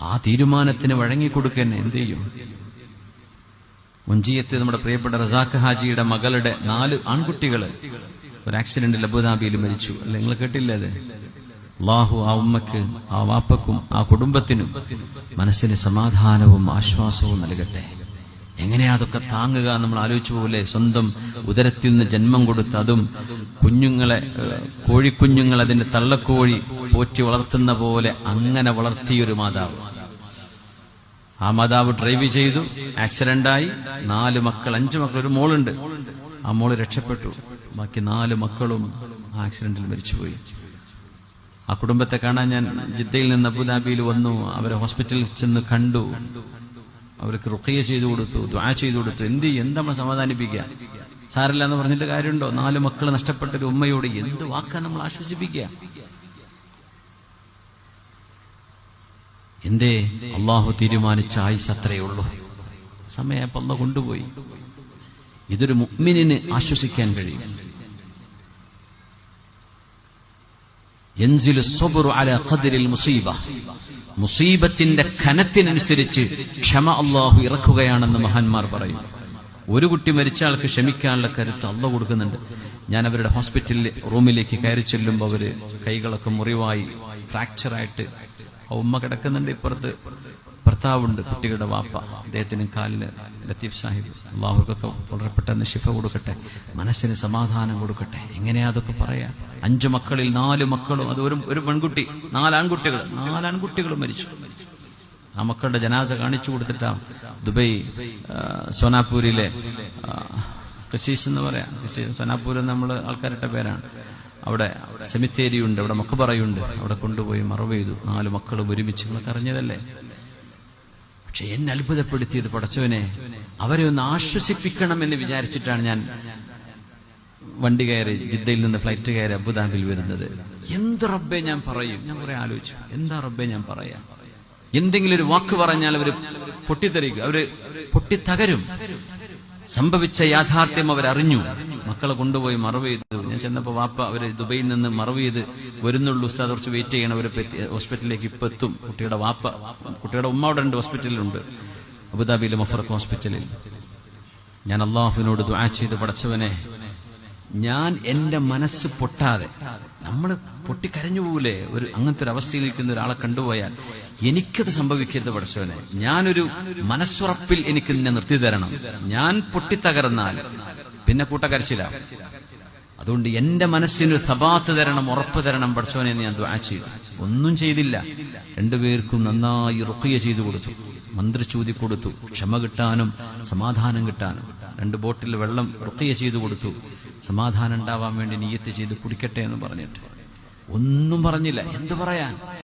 ആ തീരുമാനത്തിന് വഴങ്ങിക്കൊടുക്കാൻ എന്ത് ചെയ്യും? മുഞ്ചിയത്ത് നമ്മുടെ പ്രിയപ്പെട്ട റസാഖ് ഹാജിയുടെ മകളുടെ 4 ആൺകുട്ടികള് ഒരു ആക്സിഡന്റിൽ അബുദാബിയിൽ മരിച്ചു. അല്ല, നിങ്ങൾ കേട്ടില്ലേ അത്? അല്ലാഹു ആ ഉമ്മക്ക്, ആ വാപ്പക്കും, ആ കുടുംബത്തിനും മനസ്സിന് സമാധാനവും ആശ്വാസവും നൽകട്ടെ. എങ്ങനെയാ അതൊക്കെ താങ്ങുക? നമ്മൾ ആലോചിച്ചു പോലെ സ്വന്തം ഉദരത്തിൽ നിന്ന് ജന്മം കൊടുത്ത്, അതും കുഞ്ഞുങ്ങളെ, കോഴിക്കുഞ്ഞുങ്ങൾ അതിന്റെ തള്ളക്കോഴി പോറ്റി വളർത്തുന്ന പോലെ അങ്ങനെ വളർത്തിയൊരു മാതാവ്. ആ മാതാവ് ഡ്രൈവ് ചെയ്തു, ആക്സിഡന്റായി. 4 മക്കൾ, 5 മക്കൾ, ഒരു മോളുണ്ട്. ആ മോള് രക്ഷപ്പെട്ടു. ബാക്കി 4 മക്കളും ആ ആക്സിഡന്റിൽ മരിച്ചുപോയി. ആ കുടുംബത്തെ കാണാൻ ഞാൻ ജിദ്ദയിൽ നിന്ന് അബുദാബിയിൽ വന്നു. അവരെ ഹോസ്പിറ്റലിൽ ചെന്ന് കണ്ടു. അവർക്ക് റുഖിയ ചെയ്തു കൊടുത്തു, ദുആ ചെയ്തു കൊടുത്തു. എന്താ നമ്മൾ സമാധാനിപ്പിക്കുക? സാരില്ല എന്ന് പറഞ്ഞിട്ട് കാര്യമുണ്ടോ? 4 മക്കൾ നഷ്ടപ്പെട്ടൊരു ഉമ്മയോട് എന്ത് വാക്കാ നമ്മൾ ആശ്വസിപ്പിക്കുക? എന്തേ? അള്ളാഹു തീരുമാനിച്ച ആയുസ് അത്രയേ ഉള്ളൂ. സമയപ്പോ അല്ലാഹു കൊണ്ടുപോയി. ഇതൊരു മുഅ്മിനിന് ആശ്വസിക്കാൻ കഴിയും. യൻസിലു സ്വബ്റു അലാ ഖദ്രിൽ മുസീബ. മുസീബത്തിന്റെ ഘനത്തിനനുസരിച്ച് ക്ഷമ അള്ളാഹു ഇറക്കുകയാണെന്ന് മഹാന്മാർ പറയും. ഒരു കുട്ടി മരിച്ച ആൾക്ക് ക്ഷമിക്കാനുള്ള കരുത്ത് അള്ളാഹു കൊടുക്കുന്നുണ്ട്. ഞാൻ അവരുടെ ഹോസ്പിറ്റലിൽ റൂമിലേക്ക് കയറി ചെല്ലുമ്പോൾ അവര് കൈകളൊക്കെ മുറിവായി, ഫ്രാക്ചറായിട്ട് ആ ഉമ്മ കിടക്കുന്നുണ്ട്. ഇപ്പുറത്ത് ഭർത്താവുണ്ട്, കുട്ടികളുടെ വാപ്പ. അദ്ദേഹത്തിന് കാലിന് ലത്തീഫ് സാഹിബ്, അള്ളാഹുക്കൊക്കെ വളരെ പെട്ടെന്ന് ശിഫ കൊടുക്കട്ടെ, മനസ്സിന് സമാധാനം കൊടുക്കട്ടെ. എങ്ങനെയാ അതൊക്കെ പറയാ? 5 മക്കളിൽ 4 മക്കളും, അത് ഒരു പെൺകുട്ടി, 4 ആൺകുട്ടികൾ, 4 ആൺകുട്ടികളും മരിച്ചു. ആ മക്കളുടെ ജനാസ കാണിച്ചു കൊടുത്തിട്ടാ ദുബൈ സോനാപൂരിലെ ഖസീസ് എന്ന് പറയാം. സോനാപൂർ നമ്മൾ ആൾക്കാരുടെ പേരാണ്. അവിടെ സെമിത്തേരിയുണ്ട്, അവിടെ മഖബറയുണ്ട്. അവിടെ കൊണ്ടുപോയി മറവ് ചെയ്തു. 4 മക്കളും ഒരുമിച്ച്. നിങ്ങൾ അറിഞ്ഞതല്ലേ? പക്ഷെ എന്നെ അത്ഭുതപ്പെടുത്തിയത്, പടച്ചവനെ, അവരെ ഒന്ന് ആശ്വസിപ്പിക്കണം എന്ന് വിചാരിച്ചിട്ടാണ് ഞാൻ വണ്ടി കയറി, ജിദ്ദയിൽ നിന്ന് ഫ്ലൈറ്റ് കയറി അബുദാബിയിൽ വരുന്നത്. എന്ത് റബ്ബേ ഞാൻ പറയും? ഞാൻ കുറെ ആലോചിച്ചു. എന്താ റബ്ബേ ഞാൻ പറയാ? എന്തെങ്കിലും ഒരു വാക്ക് പറഞ്ഞാൽ അവര് പൊട്ടിത്തെറിക്കും, അവര് പൊട്ടിത്തകരും. സംഭവിച്ച യാഥാർത്ഥ്യം അവരറിഞ്ഞു. മക്കളെ കൊണ്ടുപോയി മറവ് ചെയ്തു. ഞാൻ ചെന്നപ്പോ വാപ്പ അവര് ദുബൈയിൽ നിന്ന് മറവ് ചെയ്ത് വരുന്നുള്ളൂ, ഉസ്താദ് കുറച്ച് വെയിറ്റ് ചെയ്യണം, അവര് ഹോസ്പിറ്റലിലേക്ക് ഇപ്പൊ എത്തും. കുട്ടിയുടെ വാപ്പ, കുട്ടിയുടെ ഉമ്മ അവിടെ ഉണ്ട്, ഹോസ്പിറ്റലിലുണ്ട്, അബുദാബിയിലെ മഫറഖ് ഹോസ്പിറ്റലിൽ. ഞാൻ അള്ളാഹുവിനോട് ദുആ ചെയ്ത്, പടച്ചവനെ, ഞാൻ എന്റെ മനസ്സ് പൊട്ടാതെ, നമ്മൾ പൊട്ടിക്കരഞ്ഞു പോകൂലേ ഒരു അങ്ങനത്തെ ഒരു അവസ്ഥയിൽ നിൽക്കുന്ന ഒരാളെ കണ്ടുപോയാൽ, എനിക്കത് സംഭവിക്കരുത് പടച്ചവനെ. ഞാനൊരു മനസ്സുറപ്പിൽ എനിക്ക് നിന്നെ നിർത്തി തരണം. ഞാൻ പൊട്ടിത്തകർന്നാൽ പിന്നെ കൂട്ടക്കരച്ചില്ല. അതുകൊണ്ട് എന്റെ മനസ്സിനൊരു സബാത്ത് തരണം, ഉറപ്പ് തരണം പടച്ചവനെ എന്ന് ഞാൻ ദുആ ചെയ്തു. ഒന്നും ചെയ്തില്ല. 2 പേർക്കും നന്നായി റുഖിയ ചെയ്തു കൊടുത്തു, മന്ത്രിച്ചൂതി കൊടുത്തു, ക്ഷമ കിട്ടാനും സമാധാനം കിട്ടാനും. 2 ബോട്ടിൽ വെള്ളം റുഖിയ ചെയ്തു കൊടുത്തു, സമാധാനം ഉണ്ടാവാൻ വേണ്ടി നിയ്യത്ത് ചെയ്ത് കുടിക്കട്ടെ എന്ന് പറഞ്ഞിട്ട്. ഒന്നും പറഞ്ഞില്ല. എന്തു പറയാൻ?